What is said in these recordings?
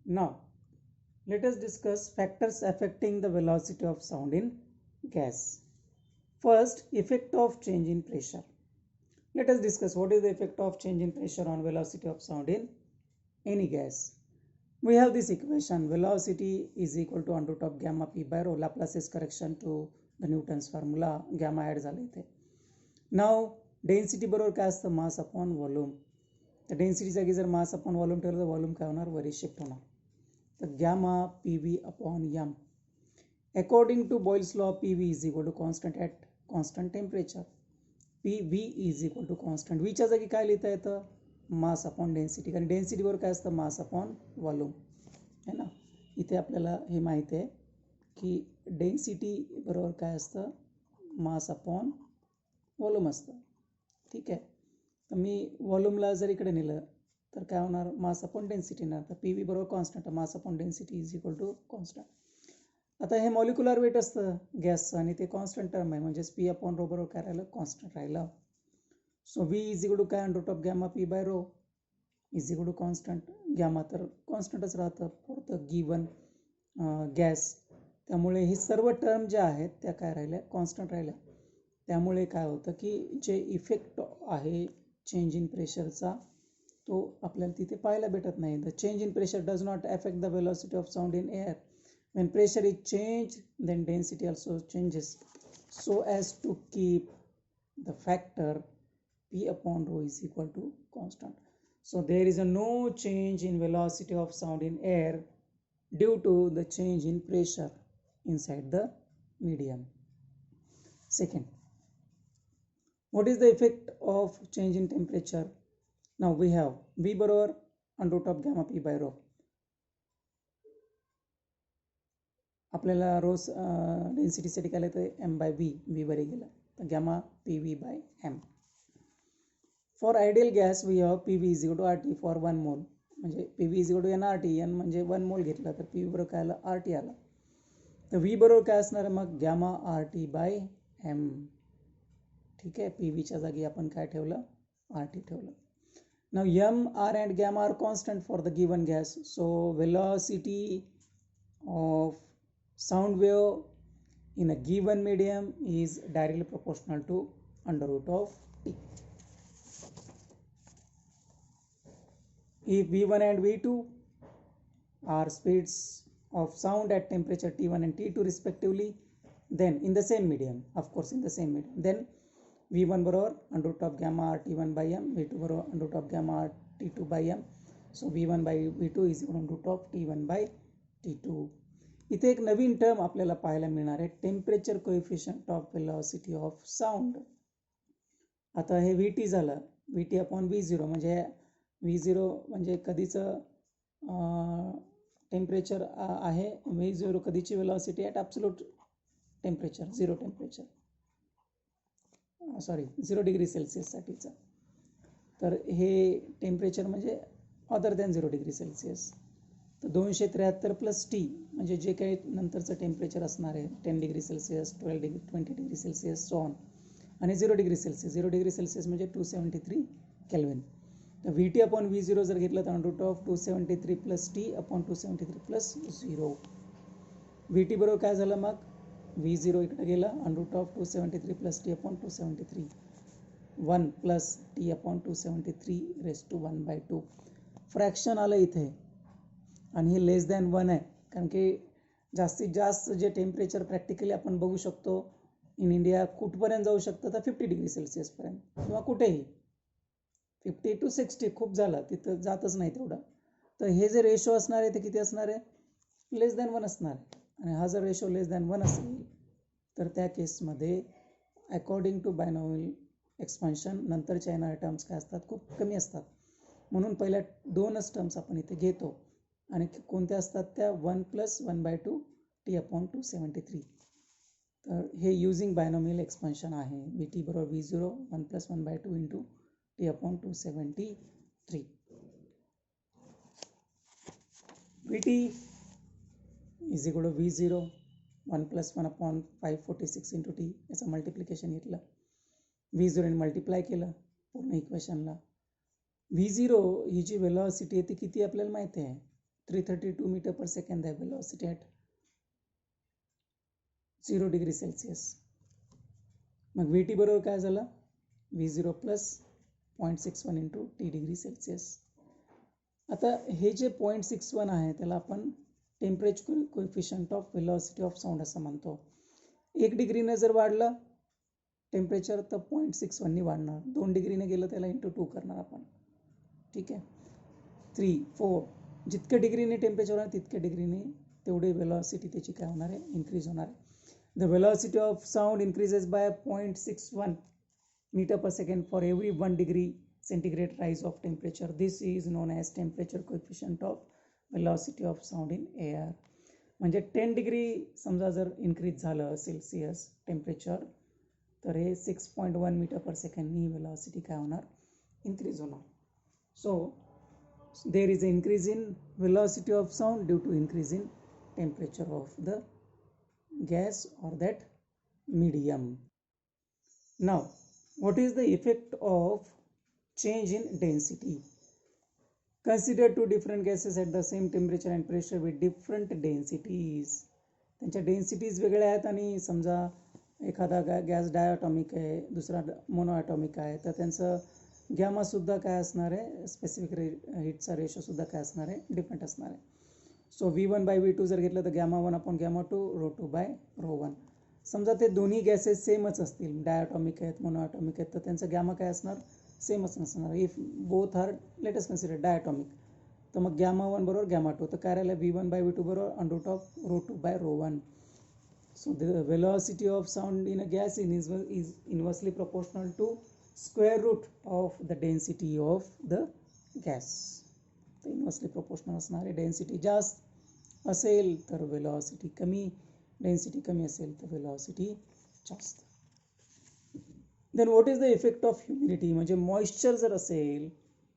Now let us discuss factors affecting the velocity of sound in gas. First, effect of change in pressure. Let us discuss what is the effect of change in pressure on velocity of sound in any gas. We have this equation, velocity is equal to under root of gamma p by rho. Laplace's correction to the Newton's formula, gamma add झालं इथे. Now density बरोबर काय असतं, mass upon volume. तर density जागी जर मास upon volume ठेवलं तर व्हॉल्यूम काय होणार, वरी शिफ्ट होणार. तर gamma P V upon M. According to Boyle's law P V is equal to constant at constant temperature. P V is equal to constant. व्हीच्या जागी काय लिहिता येतं, मास अपॉन डेन्सिटी. कारण डेन्सिटी बरोबर काय असतं, मास अपॉन व्हॉल्यूम है ना. इथे आपल्याला हे माहिती आहे की डेन्सिटी बरोबर काय असतं, मास अपॉन व्हॉल्यूम असतं. ठीक आहे. तर मी व्हॉल्यूमला जर इकडे नेलं तर काय होणार, मास अपॉन डेन्सिटी येणार. तर पी व्ही बरोबर constant, mass upon density is equal to constant. आता हे मॉलिक्युलर वेट असतं गॅसचं आणि ते कॉन्स्टंट टर्म आहे, म्हणजेच पी अपॉन रो बरोबर काय राहिलं, कॉन्स्टंट राहिलं. So V is equal to काय, under root of gamma P by rho is equal to constant. Gamma तर कॉन्स्टंटच राहतं फॉर द गिवन गॅस. त्यामुळे हे सर्व टर्म ज्या आहेत त्या काय राहिल्या, कॉन्स्टंट राहिल्या. त्यामुळे काय होतं की जे इफेक्ट आहे चेंज इन प्रेशरचा तो आपल्याला तिथे पाहायला भेटत नाही. The change in pressure does not affect the velocity of sound in air. When pressure is changed, then density also changes, so as to keep the factor P upon rho is equal to constant. So there is no change in velocity of sound in air due to the change in pressure inside the medium. Second, what is the effect of change in temperature? Now we have V बरोबर under root of gamma P by rho. आपल्याला रोज डेन्सिटीसाठी काय येतं, M by V. V वरी गेलं तर gamma P V by M. For ideal gas we have P V is equal to R T for 1 mole. म्हणजे P V is equal to N R T. N म्हणजे 1 मोल घेतलं तर P V बरोबर काय आलं, आर टी आलं. तर व्ही बरोबर काय असणार आहे मग, gamma R T by M. ठीक आहे. पी व्हीच्या जागी आपण काय ठेवलं, आर टी ठेवलं. Now M, R and gamma are constant for the given gas. So velocity of sound wave in a given medium is directly proportional to under root of t. If v1 and v2 are speeds of sound at temperature t1 and t2 respectively, then in the same medium, of course in the same medium, then v1 बरोबर under root of gamma r t1 by m, v2 बरोबर under root of gamma r t2 by m. So v1 by v2 is equal to under root of t1 by t2. इथे एक नवीन term आपल्याला पाहायला मिळणार आहे, temperature coefficient of velocity of sound. आता हे V T झालं, V T upon V zero. म्हणजे व्ही झिरो म्हणजे कधीचं टेम्परेचर आहे, व्ही झिरो कधीची velocity at absolute temperature, 0 temperature, sorry 0 degree सेल्सिअससाठीचं. तर हे टेम्परेचर म्हणजे अदर दॅन 0 डिग्री सेल्सिअस. तर 273 प्लस टी म्हणजे जे काही नंतरचं टेम्परेचर असणार आहे, 10 degree Celsius, 12 degree, 20 degree Celsius, so on. आणि 0 डिग्री सेल्सिअस, 0 डिग्री सेल्सिअस म्हणजे 273 केल्विन. तर V T upon V zero जर घेतलं तर under root of 273 plus T upon 273 plus 0. V T बरोबर काय झालं मग, व्ही झिरो इकडे गेलं, under root of 273 plus T upon 273, 1 plus T upon 273 raise to 1/2. Fraction आलं इथे आणि हे लेस दॅन 1 आहे. कारण की जास्तीत जास्त जे टेम्परेचर प्रॅक्टिकली आपण बघू शकतो इन इंडिया कुठपर्यंत जाऊ शकतं, तर 50 डिग्री सेल्सिअसपर्यंत किंवा कुठेही 50 to 60 खूप झालं, तिथं जातच नाही तेवढं. तर हे जे रेशो असणार आहे ते किती असणार आहे, लेस दॅन 1 असणार आहे. आणि हा जर रेशो लेस दॅन 1 असेल तर त्या केसमध्ये अकॉर्डिंग टू बायनॉमियल एक्सपान्शन नंतरच्या येणाऱ्या टर्म्स काय असतात, खूप कमी असतात. म्हणून पहिल्या 2च टर्म्स आपण इथे घेतो आणि कोणत्या असतात त्या 1 प्लस 1/2 टी अपॉन 273. तर हे युजिंग बायनॉमियल एक्सपान्शन आहे. व्ही टी बरोबर V zero 1 plus 1/2 into T upon 273. V T is equal to V zero 1 plus 1 upon 546 into T. याचं मल्टिप्लिकेशन घेतलं, व्ही झिरोने मल्टिप्लाय केलं पूर्ण इक्वेशनला. व्ही झिरो ही जी वेलॉसिटी आहे ती किती आपल्याला माहिती आहे, 332 मीटर पर सेकंद आहे वेलॉसिटी ॲट 0 डिग्री सेल्सिअस. मग VT बरोबर काय झालं, V0 plus 0.61 into T degree Celsius. आता हे जे 0.61 आहे त्याला आपण temperature coefficient of velocity of sound असं म्हणतो. 1 डिग्रीने जर वाढलं टेम्परेचर तर 0.61 वाढणार, 2 डिग्रीने गेलं त्याला इंटू 2 करणार आपण. ठीक आहे, 3, 4 जितक्या डिग्रीने टेम्परेचर होणार तितक्या डिग्रीने तेवढे वेलॉसिटी त्याची काय होणार आहे, इन्क्रीज होणार आहे. The velocity of sound increases by 0.61 meter per second for every 1 degree centigrade rise of temperature. This is known as temperature coefficient of velocity of sound in air. म्हणजे 10 डिग्री समजा जर increase झालं Celsius temperature तर हे 6.1 metre पर सेकंडनी velocity काय होणार, increase होणार. So there is a increase in velocity of sound due to increase in temperature of the gas or that medium. Now, what is the effect of change in density? Consider two different gases at the same temperature and pressure with different densities. त्यांच्या densities वेगळ्या आहेत आणि समजा एखादा gas diatomic आहे, दुसरा मोनोॲटॉमिक आहे, तर त्यांचं गॅमासुद्धा काय असणार आहे, स्पेसिफिक हीटचा रेशोसुद्धा काय असणार आहे, डिफरंट असणार आहे. सो V1/V2 जर घेतलं तर γ1 अपॉन γ2 ρ2/ρ1. समजा ते दोन्ही गॅसेस सेमच असतील, डायॲटॉमिक आहेत, मोनोॲटॉमिक आहेत, तर त्यांचं गॅमा काय असणार, सेमच नसणार. If both are let us consider diatomic, तर मग γ1 बरोबर γ2, तर काय राहिलं V1/V2 बरोबर √ρ2/ρ1. So the velocity of sound in a gas is inversely proportional to square root of the density of the gas. तर इन्व्हर्सली प्रोपोर्शनल असणार आहे. डेन्सिटी जास्त असेल तर वेलॉसिटी कमी, डेन्सिटी कमी असेल तर वेलॉसिटी जास्त. Then what is the effect of humidity, म्हणजे मॉइश्चर जर असेल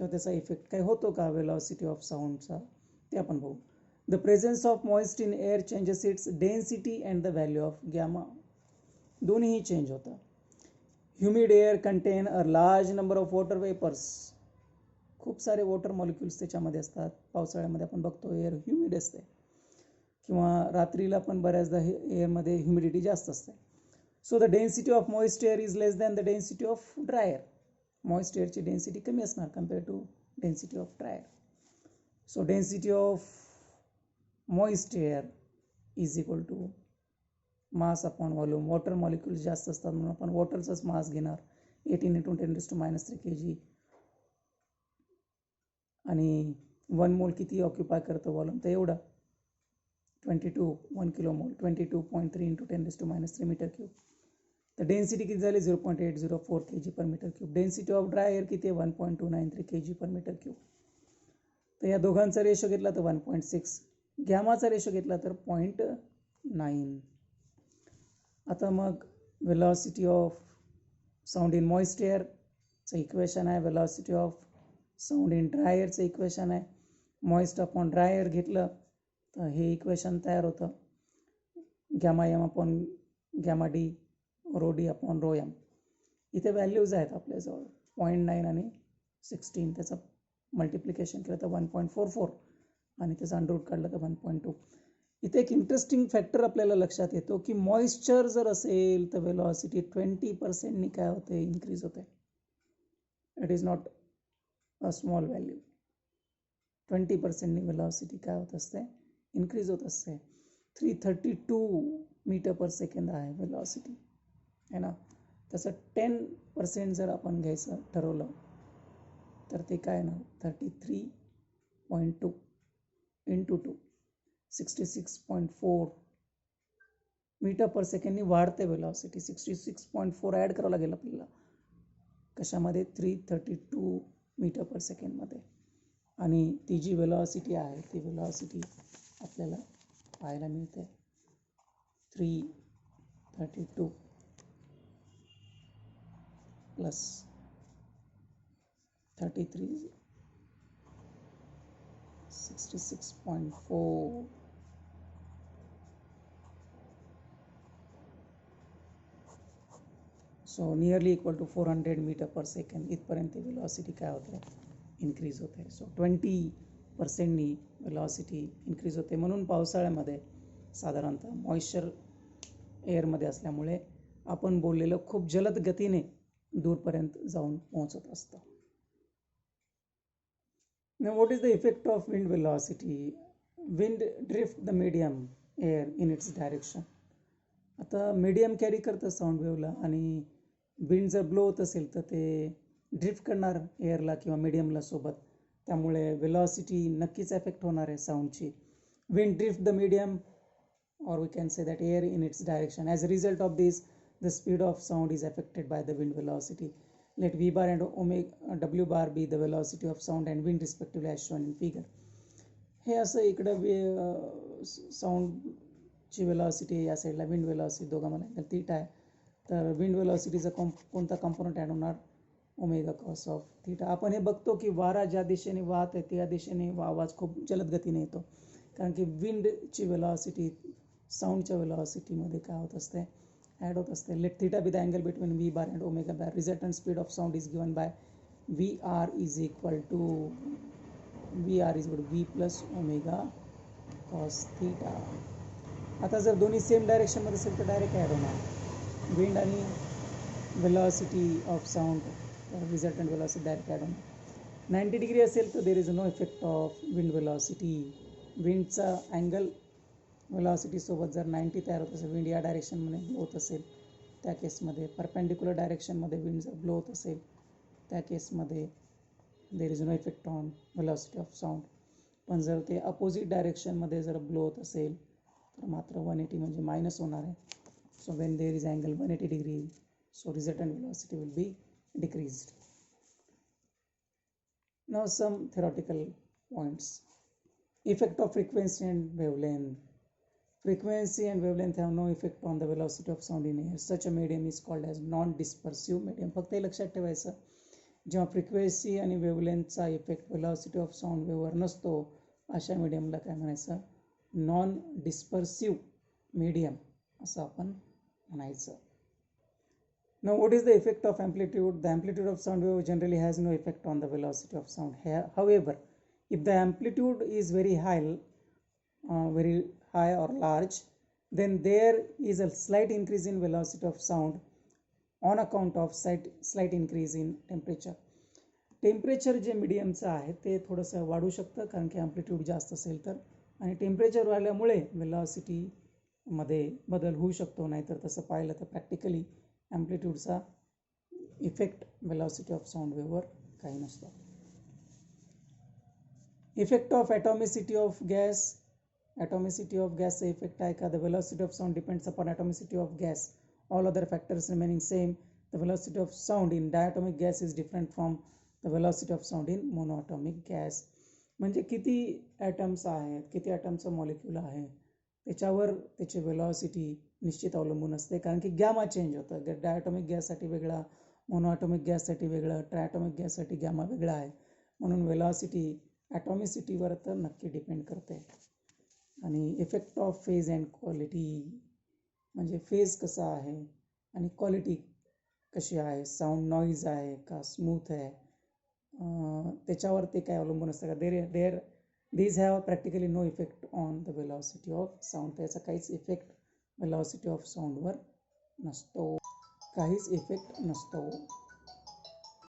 तर त्याचा इफेक्ट काय होतो का वेलॉसिटी ऑफ साऊंडचा, ते आपण बघू. The presence of moist in air changes its density and the value of gamma. दोन्हीही चेंज होतं. Humid air contain a large number of water vapours. खूप सारे वॉटर मॉलिक्युल्स त्याच्यामध्ये असतात. पावसाळ्यामध्ये आपण बघतो एअर ह्युमिड असते, किंवा रात्रीला पण बऱ्याचदा एअरमध्ये ह्युमिडिटी जास्त असते. So the density of moist air is less than the density of dry air. Moist एअरची डेन्सिटी कमी असणार compare to density of dry air. So density of moist air is equal to mass upon volume. Water molecules जास्त असतात म्हणून आपण वॉटरचाच मास घेणार, 18 × 10⁻³ kg. आणि 1 मोल किती ऑक्युपाय करतं व्हॉल्यूम, तर एवढं 1 किलो मोल 22.3 × 10⁻³ मीटर क्यूब. तर डेन्सिटी किती झाली 0.804 kg per metre cube. Density of dry air किती आहे 1.293 kg पर मीटर क्यूब. तर या दोघांचा रेशो घेतला तर 1.6, गॅमाचा रेशो घेतला तर 0.9. आता मग velocity of sound in moist एअरचं इक्वेशन आहे, velocity of sound in dry एअरचं इक्वेशन आहे. मॉइस्ट अपॉन ड्राय एअर घेतलं तर हे इक्वेशन तयार होतं, γm upon γd ρd upon ρm. इथे व्हॅल्यूज आहेत आपल्याजवळ 0.9 आणि 16. त्याचं मल्टिप्लिकेशन केलं तर 1.44 आणि त्याचं अंडररूट काढलं तर 1.2. इथे एक इंटरेस्टिंग फॅक्टर आपल्याला लक्षात येतो की मॉइश्चर जर असेल तर वेलॉसिटी 20% काय होते, इन्क्रीज होते. It is not a small value. 20% velocity काय होत असते, इन्क्रीज होत असते. 332 मीटर पर सेकंद आहे वेलॉसिटी है ना. तसं 10% जर आपण घ्यायचं ठरवलं तर ते काय ना 33.2 इंटू 2 66.4 मीटर पर सेकंडनी वाढते वेलॉसिटी. 66.4 ॲड करावं लागेल आपल्याला कशामध्ये 332 मीटर पर सेकंडमध्ये. आणि ती जी वेलॉसिटी आहे ती वेलॉसिटी आपल्याला पाहायला मिळते 332 plus 33 66.4 so nearly equal to 400 metre per second. इथपर्यंत वेलॉसिटी काय होते, इन्क्रीज होते. सो 20 पर्सेंटनी वेलॉसिटी इन्क्रीज होते. म्हणून पावसाळ्यामध्ये साधारणतः मॉइश्चर एअरमध्ये असल्यामुळे आपण बोललेलं खूप जलद गतीने दूरपर्यंत जाऊन पोहोचत असतं. Now what is the effect of wind velocity? Wind drift the medium air in its direction. आता मीडियम कॅरी करतं साऊंड वेव्हला आणि विंड जर ब्लो होत असेल तर ते ड्रिफ्ट करणार एअरला किंवा मीडियमला सोबत. त्यामुळे वेलॉसिटी नक्कीच एफेक्ट होणार आहे साऊंडची. Wind drift the medium or we can say that air in its direction. As a result of this, the speed of sound is affected by the wind velocity. Let v bar and omega w bar be the velocity of sound and wind respectively as shown in figure. हे असं इकडं साऊंडची velocity या साईडला wind velocity दोघांमध्ये angle theta आहे. तर wind वेलॉसिटीचा कोणता component add होणार? Omega cos of theta. आपण हे बघतो की वारा ज्या दिशेने वाहत आहे त्या दिशेने आवाज खूप जलद गतीने येतो, कारण की विंडची वेलॉसिटी साऊंडच्या वेलॉसिटीमध्ये काय होत असते? ॲड होत असते. Let theta be the angle between V bar and omega bar. Resultant speed of sound is given by V R is equal to V plus omega cos theta. आता जर दोन्ही सेम डायरेक्शनमध्ये असेल तर डायरेक्ट ॲड होणार. Wind आणि velocity of sound, resultant velocity direct add होणार. 90 degree असेल तर there is no effect of wind velocity. विंडचा अँगल वेलॉसिटी सोबत जर 90 तयार होत असेल, विंड या डायरेक्शनमध्ये ब्लो होत असेल त्या केसमध्ये, परपेंडिक्युलर डायरेक्शनमध्ये विंड जर ब्लो होत असेल त्या केसमध्ये there is no effect on velocity of sound. पण जर ते अपोजिट डायरेक्शनमध्ये जर ब्लो होत असेल तर मात्र 180 म्हणजे मायनस होणार आहे. So when there is angle 180 degree, so resultant velocity will be decreased. Now some theoretical points. Effect of frequency and wavelength. Frequency and wavelength have no effect on the velocity of sound in air. Such a medium is called as non-dispersive medium. फक्त हे लक्षात ठेवायचं, जेव्हा frequency आणि वेव्हलेंथचा effect velocity of sound वेव्हवर नसतो अशा मीडियमला काय म्हणायचं? नॉन डिस्पर्सिव्ह मीडियम असं आपण म्हणायचं. Now what is the effect of amplitude? The amplitude of sound wave generally has no effect on the velocity of sound. However, if the amplitude is very high or large, then there is a slight increase in velocity of sound on account of slight increase in temperature. Temperature जे मीडियमचं आहे ते थोडंसं वाढू शकतं कारण की amplitude जास्त असेल तर, आणि टेम्परेचर वाढल्यामुळे वेलॉसिटीमध्ये बदल होऊ शकतो. नाहीतर तसं पाहिलं तर प्रॅक्टिकली ॲम्प्लिट्यूडचा इफेक्ट वेलॉसिटी ऑफ साऊंड वेव्हवर काही नसतो. Effect of atomicity of gas. Atomicity of गॅसचा इफेक्ट आहे का? The velocity of sound depends upon atomicity of gas. All other factors remaining same. The velocity of sound in diatomic gas is different from the velocity of sound in monoatomic gas. म्हणजे किती atoms आहेत, किती ॲटमचं molecule आहे त्याच्यावर त्याची velocity निश्चित अवलंबून असते, कारण की गॅमा चेंज होतं. डायटॉमिक गॅससाठी वेगळा, मोनोॲटॉमिक गॅससाठी वेगळं, ट्रायटॉमिक गॅससाठी गॅमा वेगळा आहे. म्हणून वेलॉसिटी ॲटॉमिसिटीवर तर नक्की डिपेंड करते. आणि effect of phase and quality, म्हणजे फेज कसा आहे आणि क्वालिटी कशी आहे, साऊंड नॉईज आहे का स्मूथ आहे, त्याच्यावर ते काय अवलंबून असतं का? these have practically no effect on the velocity of sound. त्याचा काहीच इफेक्ट वेलॉसिटी ऑफ साऊंडवर नसतो, काहीच इफेक्ट नसतो.